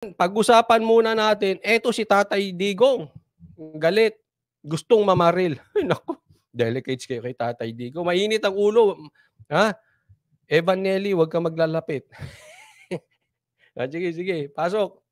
pag-usapan muna natin, eto si Tatay Digong, galit, gustong mamaril. Ay naku, delicates kayo kay Tatay Digong. Mainit ang ulo. Ha? Evan Nelly, huwag kang maglalapit. Sige, sige, pasok.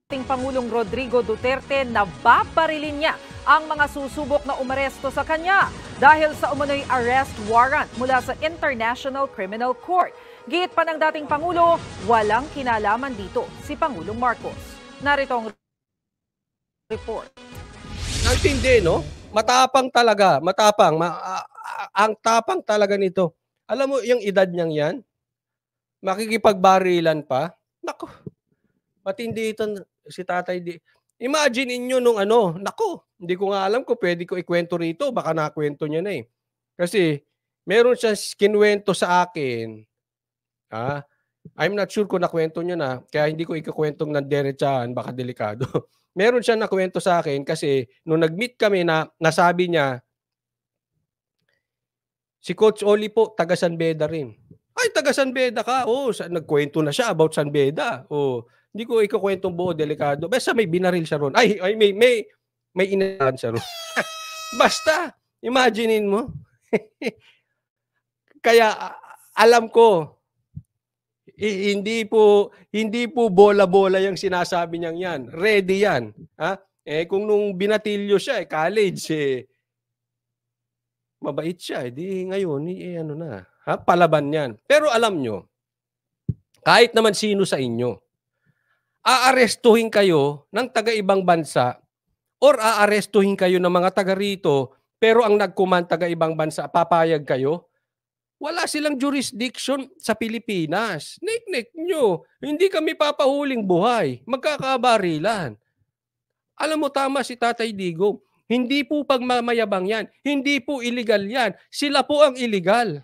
Ating Pangulong Rodrigo Duterte na babarilin niya ang mga susubok na umaresto sa kanya dahil sa umano'y arrest warrant mula sa International Criminal Court. Giit pa ng dating Pangulo, walang kinalaman dito si Pangulong Marcos. Narito ang report. Ang tindi, no? Matapang talaga, matapang. Ang tapang talaga nito. Alam mo, yung edad niyang yan, makikipagbarilan pa. Naku, matindi ito si Tatay Di. Imagine inyo nung naku, hindi ko nga alam kung pwede ko ikwento rito, baka nakwento niya na eh. Kasi meron siyang kinwento sa akin. I'm not sure kung nakwento niya na, kaya hindi ko ikakwentong ng derechahan, baka delikado. Meron siya nakwento sa akin kasi nung nag-meet kami na nasabi niya, si Coach Oli po, taga San Beda rin. Ay, taga San Beda ka? Oo, nagkwento na siya about San Beda. Oo, hindi ko ikakwentong buo, delikado. Basta may binaril siya ron. Ay may inahan siya ron. Basta, imaginein mo. Kaya alam ko, hindi po bola-bola yung sinasabi niyang yan. Ready yan. Kung nung binatilyo siya, college, mabait siya. Di ngayon, palaban yan. Pero alam nyo, kahit naman sino sa inyo, aarestuhin kayo ng taga-ibang bansa or aarestuhin kayo ng mga taga rito, pero ang nag-command taga-ibang bansa, papayag kayo? Wala silang jurisdiction sa Pilipinas. Nik-nik nyo. Hindi kami papahuling buhay. Magkakabarilan. Alam mo, tama si Tatay Digong. Hindi po pagmamayabang yan. Hindi po illegal yan. Sila po ang illegal.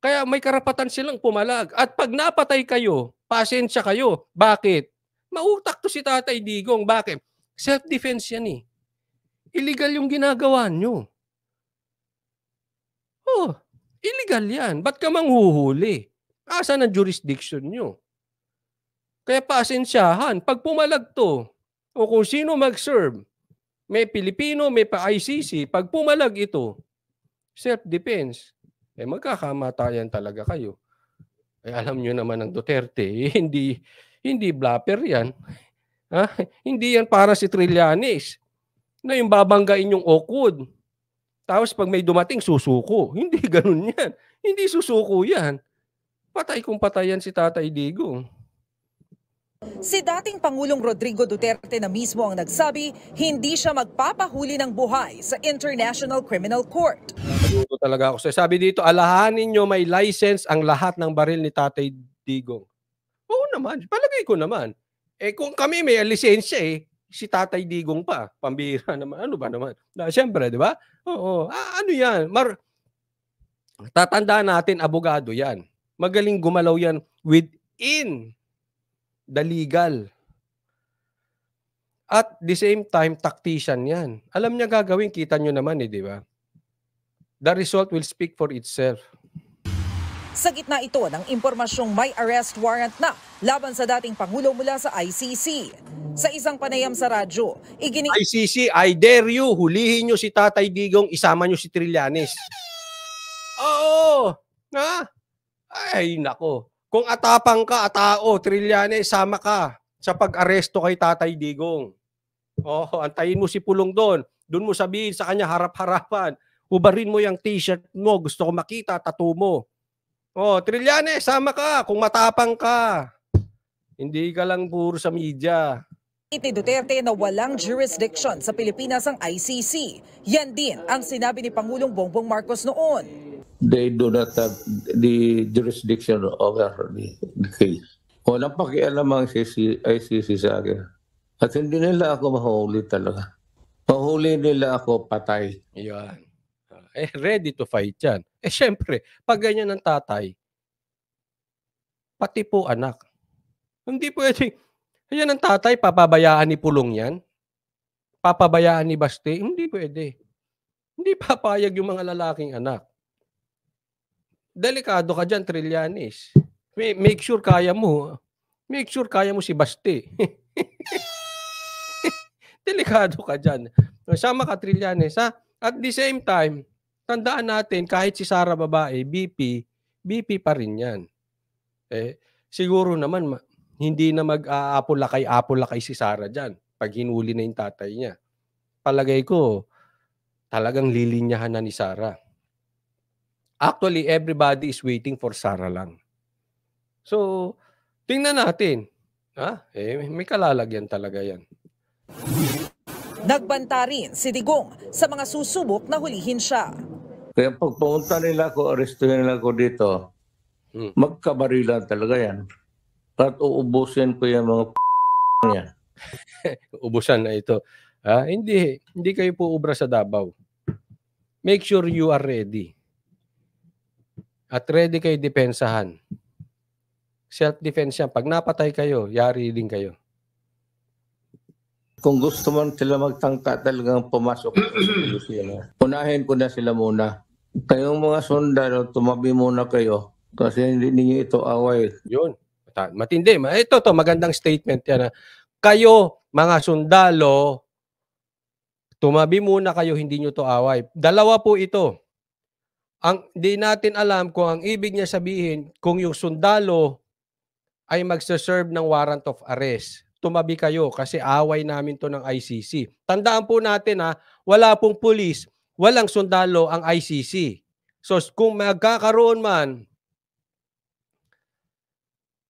Kaya may karapatan silang pumalag. At pag napatay kayo, pasensya kayo. Bakit? Mautak to si Tatay Digong. Bakit? Self-defense yan eh. Illegal yung ginagawa nyo. Oh, illegal yan. Ba't ka manghuhuli? Asan ang jurisdiction nyo? Kaya pasensyahan. Pag pumalag to, o kung sino mag-serve, may Pilipino, may pa-ICC, pag pumalag ito, self-defense, magkakamatayan talaga kayo. Alam nyo naman ng Duterte, hindi blapper yan. Hindi yan para si Trillanes na yung babanggain yung awkward. Tapos pag may dumating, susuko. Hindi ganun yan. Hindi susuko yan. Patay kung patay yan si Tatay Digong. Si dating Pangulong Rodrigo Duterte na mismo ang nagsabi, hindi siya magpapahuli ng buhay sa International Criminal Court. Naluto talaga ako. Sabi dito, alahanin nyo may license ang lahat ng baril ni Tatay Digong. Oo naman, palagay ko naman. Kung kami may lisensya si Tatay Digong pa, pambira naman. Ano ba naman? Siyempre, di ba? Oo. Ano yan? Tatandaan natin, abogado yan. Magaling gumalaw yan within the legal. At the same time, tactician yan. Alam niya gagawin, kita nyo naman di ba? The result will speak for itself. Sa gitna ito ng impormasyong may arrest warrant na laban sa dating Pangulo mula sa ICC. Sa isang panayam sa radyo, ICC, I dare you, hulihin nyo si Tatay Digong, isama nyo si Trillanes. Oo! Ay, nako. Kung atapang ka, atao, Trillanes, sama ka sa pag-aresto kay Tatay Digong. Antayin mo si Pulong doon. Doon mo sabihin sa kanya harap-harapan. Ubarin mo yung t-shirt mo. Gusto ko makita, tattoo mo. Trillanes, sama ka kung matapang ka. Hindi ka lang puro sa media. Ni Duterte na walang jurisdiction sa Pilipinas ang ICC. Yan din ang sinabi ni Pangulong Bongbong Marcos noon. They do not have the jurisdiction over the case. Walang pakialam ang ICC sa akin. At hindi nila ako mahuli talaga. Mahuli nila ako patay. Yan. Ready to fight yan. Syempre, pag ganyan ng tatay, pati po anak. Hindi pwede. Yan ang tatay, papabayaan ni Pulong yan? Papabayaan ni Baste? Hindi pwede. Hindi papayag yung mga lalaking anak. Delikado ka dyan, Trillanes. Make sure kaya mo. make sure kaya mo si Baste. Delikado ka dyan. Sama ka, Trillanes, ha? At the same time, tandaan natin, kahit si Sara babae, BP pa rin yan. Siguro naman, hindi na mag-aapulakay si Sara dyan pag hinuli na yung tatay niya. Palagay ko, talagang lilinyahan na ni Sara. Actually, everybody is waiting for Sara lang. So, tingnan natin. May kalalagyan talaga yan. Nagbanta rin si Digong sa mga susubok na hulihin siya. Kaya pag pumunta nila ako, arestuhin nila ako dito, magkabarilan talaga yan. At uubusin ko yung mga niya. Ubusan na ito. Hindi kayo puubra sa Davao. Make sure you are ready. At ready kayo depensahan. Self-defense yan. Pag napatay kayo, yari din kayo. Kung gusto man sila magtangka talagang pumasok sa Pilipinas, unahin ko na sila muna. Kayong mga sundalo, tumabi muna kayo kasi hindi ninyo ito away. Yun. Matindi. Ito magandang statement yan. Kayo, mga sundalo, tumabi muna kayo, hindi nyo to away. Dalawa po ito. Di natin alam kung ang ibig niya sabihin, kung yung sundalo ay magsaserve ng warrant of arrest. Tumabi kayo kasi away namin to ng ICC. Tandaan po natin wala pong pulis, walang sundalo ang ICC. So kung magkakaroon man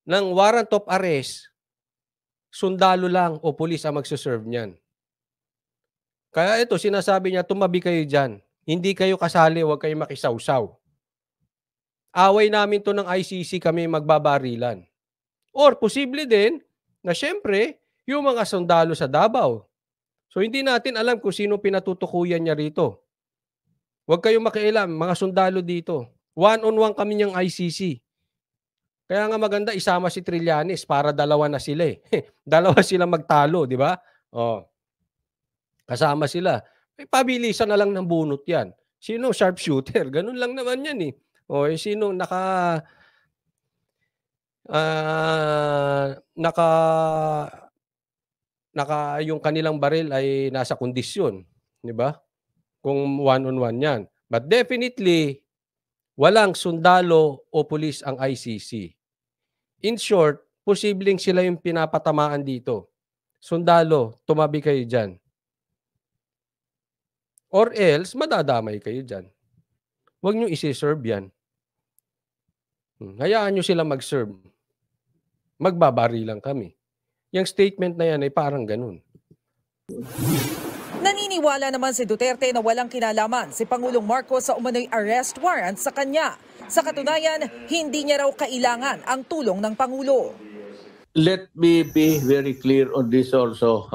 ng warrant of arrest, sundalo lang o pulis ang magsaserve niyan. Kaya ito, sinasabi niya, tumabi kayo dyan. Hindi kayo kasali, huwag kayo makisawsaw. Away namin to ng ICC, kami magbabarilan. Or posible din, na syempre, yung mga sundalo sa Davao. So hindi natin alam kung sino pinatutukuyan niya rito. Huwag kayong makialam, mga sundalo dito. One-on-one kami niyang ICC. Kaya nga maganda isama si Trillanes para dalawa na sila Dalawa sila magtalo, di ba? Kasama sila. Pabilisan na lang ng bunot yan. Sino sharpshooter? Ganun lang naman yan sino yung kanilang baril ay nasa kondisyon, di ba? Kung one-on-one yan. But definitely, walang sundalo o pulis ang ICC. In short, posibleng sila yung pinapatamaan dito. Sundalo, tumabi kayo dyan. Or else, madadamay kayo dyan. Huwag nyo isi-serve yan. Hayaan nyo sila mag-serve. Magbabari lang kami. Yung statement na yan ay parang ganun. Naniniwala naman si Duterte na walang kinalaman si Pangulong Marcos sa umano'y arrest warrant sa kanya. Sa katunayan, hindi niya raw kailangan ang tulong ng Pangulo. Let me be very clear on this also.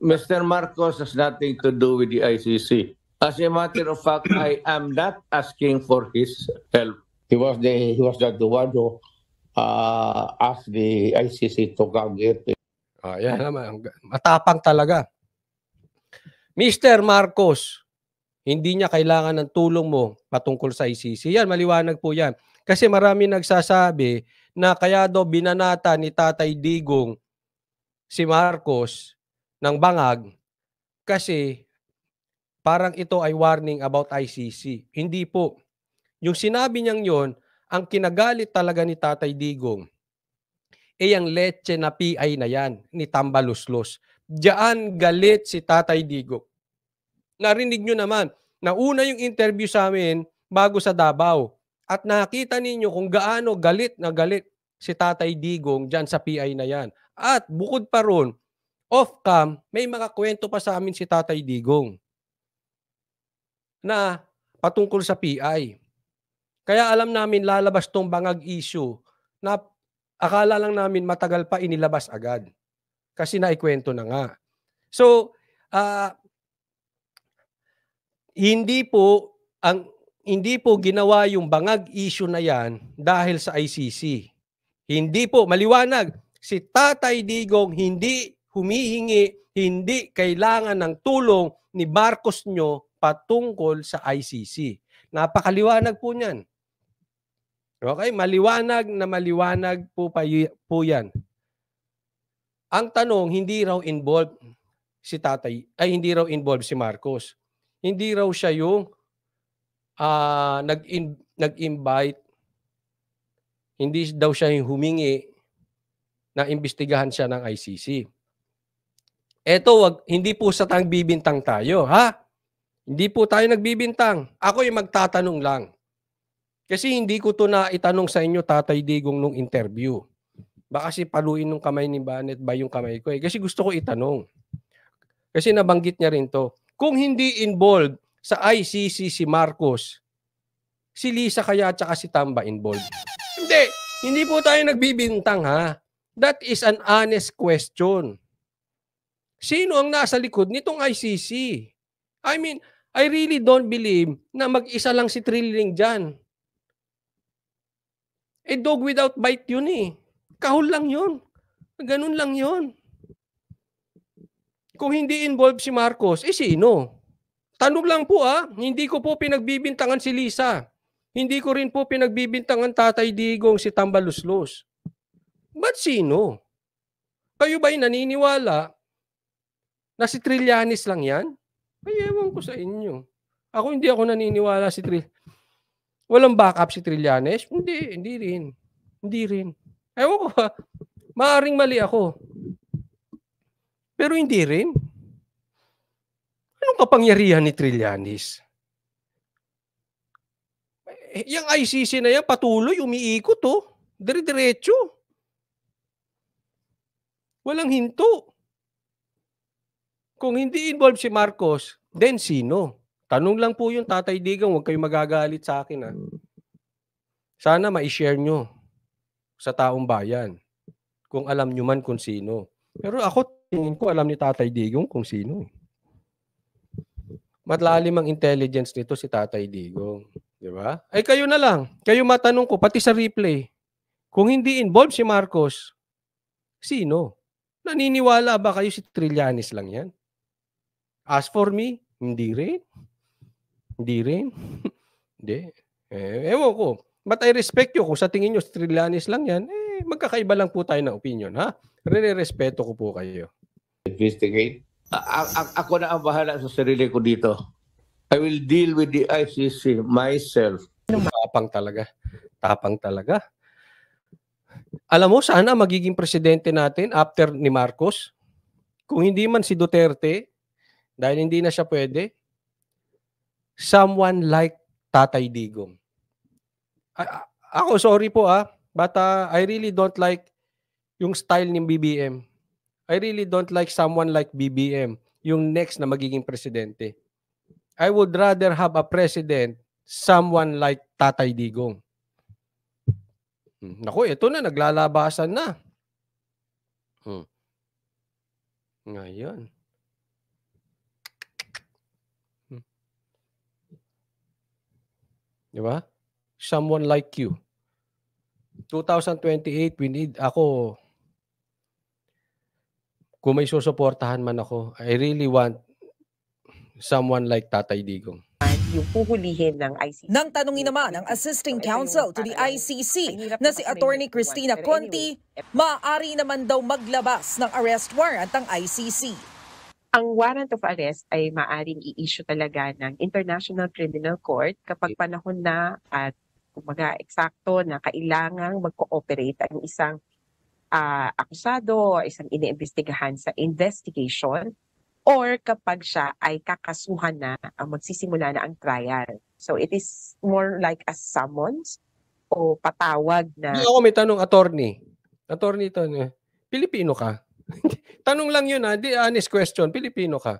Mr. Marcos has nothing to do with the ICC. As a matter of fact, I am not asking for his help. He was the one who asked the ICC to come get it. Yan naman. Matapang talaga. Mr. Marcos, hindi niya kailangan ng tulong mo patungkol sa ICC. Yan, maliwanag po yan. Kasi marami nagsasabi na kaya daw binanata ni Tatay Digong si Marcos ng bangag kasi parang ito ay warning about ICC. Hindi po. Yung sinabi niyang yon, ang kinagalit talaga ni Tatay Digong ang leche na PI na yan, ni Tambaluslos. Diyan galit si Tatay Digong. Narinig nyo naman, nauna yung interview sa amin bago sa Davao. At nakita ninyo kung gaano galit na galit si Tatay Digong dyan sa PI na yan. At bukod pa ron, off-cam, may mga kwento pa sa amin si Tatay Digong na patungkol sa PI. Kaya alam namin lalabas tong bangag issue na akala lang namin matagal pa inilabas agad. Kasi naikwento na nga. So, hindi po ginawa yung bangag issue na yan dahil sa ICC. Hindi po, maliwanag. Si Tatay Digong hindi humihingi, hindi kailangan ng tulong ni Marcos nyo patungkol sa ICC. Napakaliwanag po niyan. Okay, maliwanag na maliwanag po yan. Ang tanong, hindi raw involved si tatay, ay hindi raw involved si Marcos. Hindi raw siya yung nag-invite, hindi daw siya yung humingi na imbestigahan siya ng ICC. Eto, hindi po sa nagbibintang tayo, ha? Hindi po tayo nagbibintang. Ako yung magtatanong lang. Kasi hindi ko to na itanong sa inyo, Tatay Digong, nung interview. Baka si paluin nung kamay ni Banet ba yung kamay ko eh. Kasi gusto ko itanong. Kasi nabanggit niya rin to. Kung hindi involved sa ICC si Marcos, si Lisa kaya at saka si Tamba involved? Hindi. Hindi po tayo nagbibintang, ha? That is an honest question. Sino ang nasa likod nitong ICC? I mean, I really don't believe na mag-isa lang si Trilling dyan. Dog without bite yun eh. Kahol lang yun. Ganun lang yun. Kung hindi involved si Marcos, sino? Tanong lang po hindi ko po pinagbibintangan si Lisa. Hindi ko rin po pinagbibintangan Tatay Digong si Tambaluslos. Ba't sino? Kayo ba'y naniniwala na si Trillanes lang yan? Ay, ewan ko sa inyo. Ako hindi ako naniniwala si Trillanes. Walang backup si Trillanes? Hindi rin. Hindi rin. Ewan ko ba? Maaring mali ako. Pero hindi rin. Anong kapangyarihan ni Trillanes? Yung ICC na yan, patuloy, umiikot dire-diretso. Walang hinto. Kung hindi involved si Marcos, then sino? Tanong lang po yung Tatay Digong, huwag kayong magagalit sa akin. Sana ma-share nyo sa taong bayan kung alam nyo man kung sino. Pero ako, tingin ko alam ni Tatay Digong kung sino. Matlalim ang intelligence nito si Tatay Digong. Di ba? Ay kayo na lang. Kayo matanong ko, pati sa replay, kung hindi involved si Marcos, sino? Naniniwala ba kayo si Trillanes lang yan? As for me, hindi rin. Hindi rin. Hindi. Ewan ko. But I respect you. Kung sa tingin nyo, Trillanes lang yan, magkakaiba lang po tayo ng opinion, ha? Respeto ko po kayo. Investigate. Ako na ang bahala sa sarili ko dito. I will deal with the ICC myself. Tapang talaga. Tapang talaga. Alam mo, sana magiging presidente natin after ni Marcos. Kung hindi man si Duterte, dahil hindi na siya pwede, someone like Tatay Digong. Ako, sorry po but I really don't like yung style ni BBM. I really don't like someone like BBM, yung next na magiging presidente. I would rather have a president, someone like Tatay Digong. Naku, ito na, naglalabasan na. Ngayon. Di ba? Someone like you. 2028, we need ako. Kung may susuportahan man ako, I really want someone like Tatay Digong. Yung puhulihin ng ICC. Nang tanungin naman ang Assisting Counsel to the ICC na si Attorney Cristina Conti, maaari naman daw maglabas ng arrest warrant ang ICC. Ang warrant of arrest ay maaaring i-issue talaga ng International Criminal Court kapag panahon na at kumbaga eksakto na kailangang mag-cooperate ang isang akusado o isang iniimbestigahan sa investigation or kapag siya ay kakasuhan na magsisimula na ang trial. So it is more like a summons o patawag na... Ako may tanong, attorney. Attorney ito, Pilipino ka? Tanong lang yun di honest question, Pilipino ka?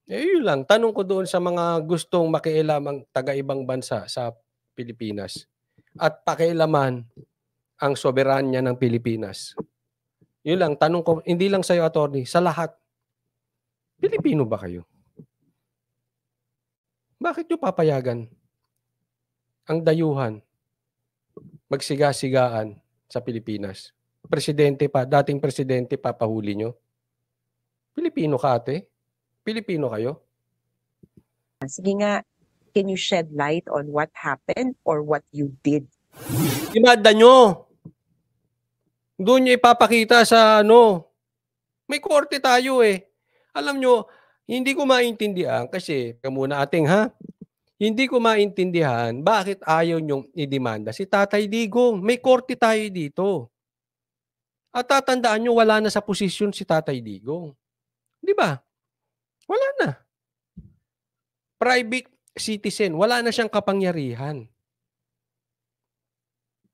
Yun lang, tanong ko doon sa mga gustong makialam ang taga-ibang bansa sa Pilipinas at pakialaman ang soberanya ng Pilipinas. Yun lang, tanong ko, hindi lang sa'yo, attorney, sa lahat. Pilipino ba kayo? Bakit nyo papayagan ang dayuhan magsiga-sigaan sa Pilipinas? Presidente pa, dating presidente papahuli nyo? Pilipino ka, ate? Pilipino kayo? Sige nga, can you shed light on what happened or what you did? Imada nyo! Doon niya ipapakita sa ano, may korte tayo eh. Alam nyo, hindi ko maintindihan kasi, muna ating ha, hindi ko maintindihan bakit ayaw nyong idemanda si Tatay Digong. May korte tayo dito. At tatandaan nyo, wala na sa posisyon si Tatay Digong. Di ba? Wala na. Private citizen, wala na siyang kapangyarihan.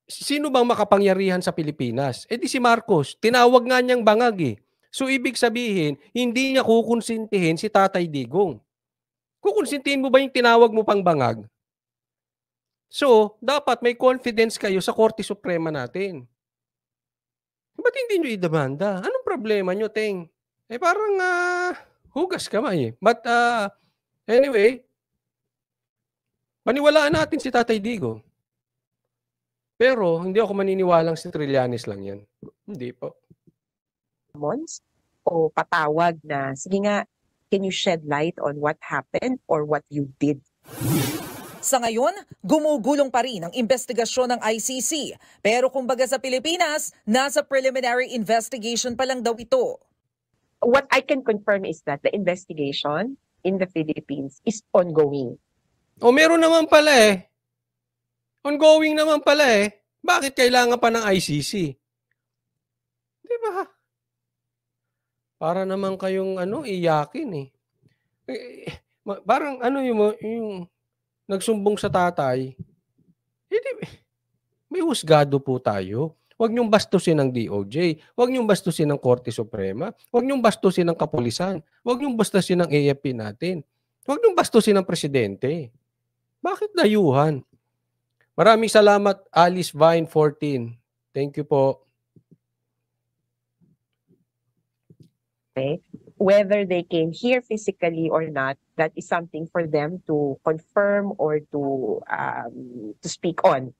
Sino bang makapangyarihan sa Pilipinas? Eh di si Marcos. Tinawag nga niyang bangag eh. So ibig sabihin, hindi niya kukonsintihin si Tatay Digong. Kukonsintihin mo ba yung tinawag mo pang bangag? So, dapat may confidence kayo sa Korte Suprema natin. Ba't hindi nyo idemanda? Anong problema nyo, Teng? Eh parang hugas kamay eh. But anyway, paniwalaan natin si Tatay Digong. Pero hindi ako maniniwalang si Trillanes lang yan. Hindi po. O patawag na, sige nga, can you shed light on what happened or what you did? Sa ngayon, gumugulong pa rin ang investigasyon ng ICC. Pero kumbaga sa Pilipinas, nasa preliminary investigation pa lang daw ito. What I can confirm is that the investigation in the Philippines is ongoing. O meron naman pala eh. Ongoing naman pala eh. Bakit kailangan pa ng ICC? Di ba? Para naman kayong iyakin eh. Parang yung nagsumbong sa tatay. Hindi, may husgado po tayo. Huwag niyong bastusin ng DOJ. Huwag niyong bastusin ng Korte Suprema. Huwag niyong bastusin ng kapulisan. Huwag niyong bastusin ng AFP natin. Huwag niyong bastusin ng presidente. Bakit dayuhan? Maraming salamat, Alice Vine 14. Thank you po. Okay? Whether they came here physically or not, that is something for them to confirm or to speak on.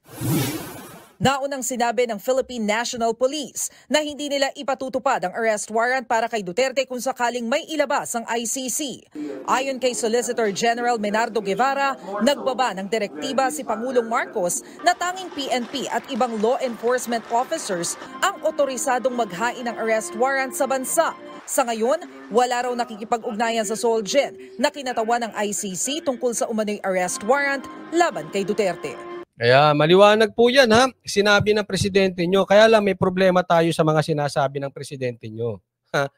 Naunang sinabi ng Philippine National Police na hindi nila ipatutupad ang arrest warrant para kay Duterte kung sakaling may ilabas ang ICC. Ayon kay Solicitor General Menardo Guevara, nagbaba ng direktiba si Pangulong Marcos na tanging PNP at ibang law enforcement officers ang otorisadong maghain ng arrest warrant sa bansa. Sa ngayon, wala raw nakikipag-ugnayan sa Solgen na kinatawan ng ICC tungkol sa umano'y arrest warrant laban kay Duterte. Kaya maliwanag po yan ha. Sinabi ng presidente nyo. Kaya lang may problema tayo sa mga sinasabi ng presidente nyo. Ha?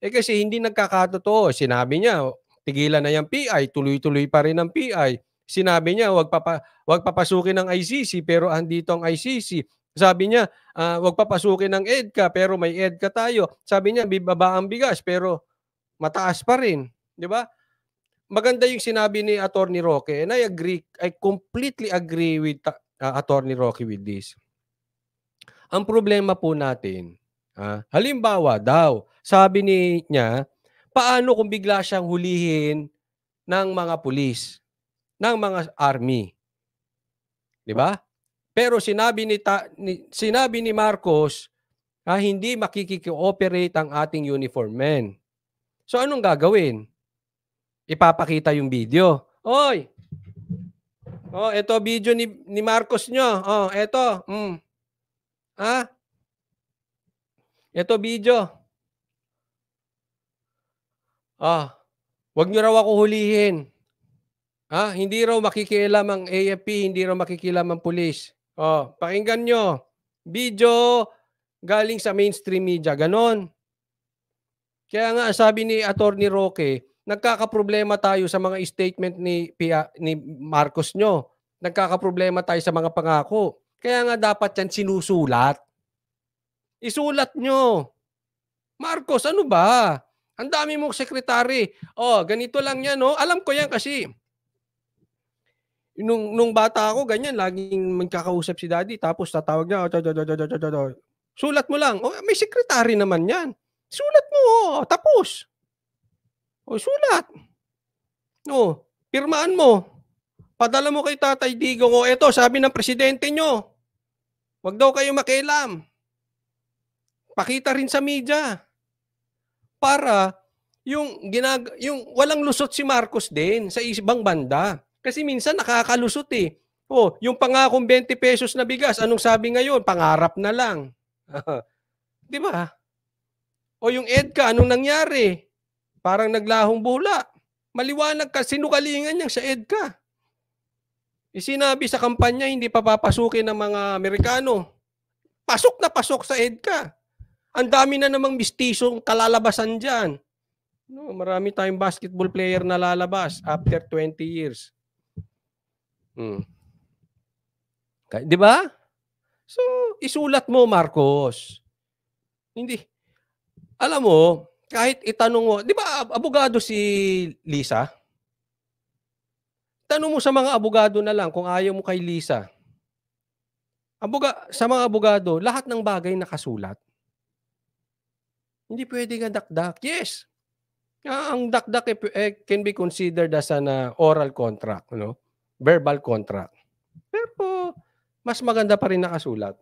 Eh kasi hindi nagkakatotoo. Sinabi niya, tigilan na yung PI, tuloy-tuloy pa rin ang PI. Sinabi niya, wag papasukin ng ICC pero andito ang ICC. Sabi niya, wag papasukin ng EDCA pero may EDCA tayo. Sabi niya, bibaba ang bigas pero mataas pa rin. Di ba? Maganda yung sinabi ni Attorney Roque and I completely agree with Attorney Roque with this. Ang problema po natin, halimbawa daw, sabi niya, paano kung bigla siyang hulihin ng mga pulis, ng mga army? Di ba? Pero sinabi ni Marcos, hindi makikikooperate ang ating uniform men. So anong gagawin? Ipapakita yung video. Oy! Oh, ito video ni Marcos nyo. Oh, ito. Ito video. Wag nyo raw ako hulihin. Hindi raw makikialam ang AFP, hindi raw makikialam ang pulis. Oh, pakinggan nyo. Video galing sa mainstream media. Ganon. Kaya nga sabi ni Attorney Roque, nagkakaproblema tayo sa mga statement ni Marcos nyo. Nagkakaproblema tayo sa mga pangako. Kaya nga dapat yan sinusulat. Isulat nyo. Marcos, ano ba? Ang dami mong sekretary. Ganito lang yan. Alam ko yan kasi. Nung bata ako, ganyan. Laging magkakausap si daddy. Tapos tatawag niya. Sulat mo lang. May sekretary naman yan. Sulat mo. Tapos. Sulat. Pirmaan mo. Padala mo kay Tatay Digong. Eto, sabi ng presidente nyo. Wag daw kayo makialam. Pakita rin sa media. Para yung walang lusot si Marcos din sa ibang banda. Kasi minsan nakakalusot eh. Yung pangakong 20 pesos na bigas, anong sabi ngayon? Pangarap na lang. Di ba? O yung EDCA, anong nangyari? Parang naglahong bula. Maliwanag ka, sinukalingan niya sa EDCA. Sinabi sa kampanya, hindi pa papasukin ng mga Amerikano. Pasok na pasok sa EDCA. Ang dami na namang mistisong kalalabasan dyan. No, marami tayong basketball player na lalabas after 20 years. Di ba? So, isulat mo, Marcos. Hindi. Alam mo, kahit itanong mo, di ba abogado si Lisa? Tanong mo sa mga abogado na lang kung ayaw mo kay Lisa. Sa mga abogado, lahat ng bagay nakasulat. Hindi pwede nga dakdak. Yes. Ang dakdak can be considered as an oral contract, no? Verbal contract. Pero mas maganda pa rin nakasulat.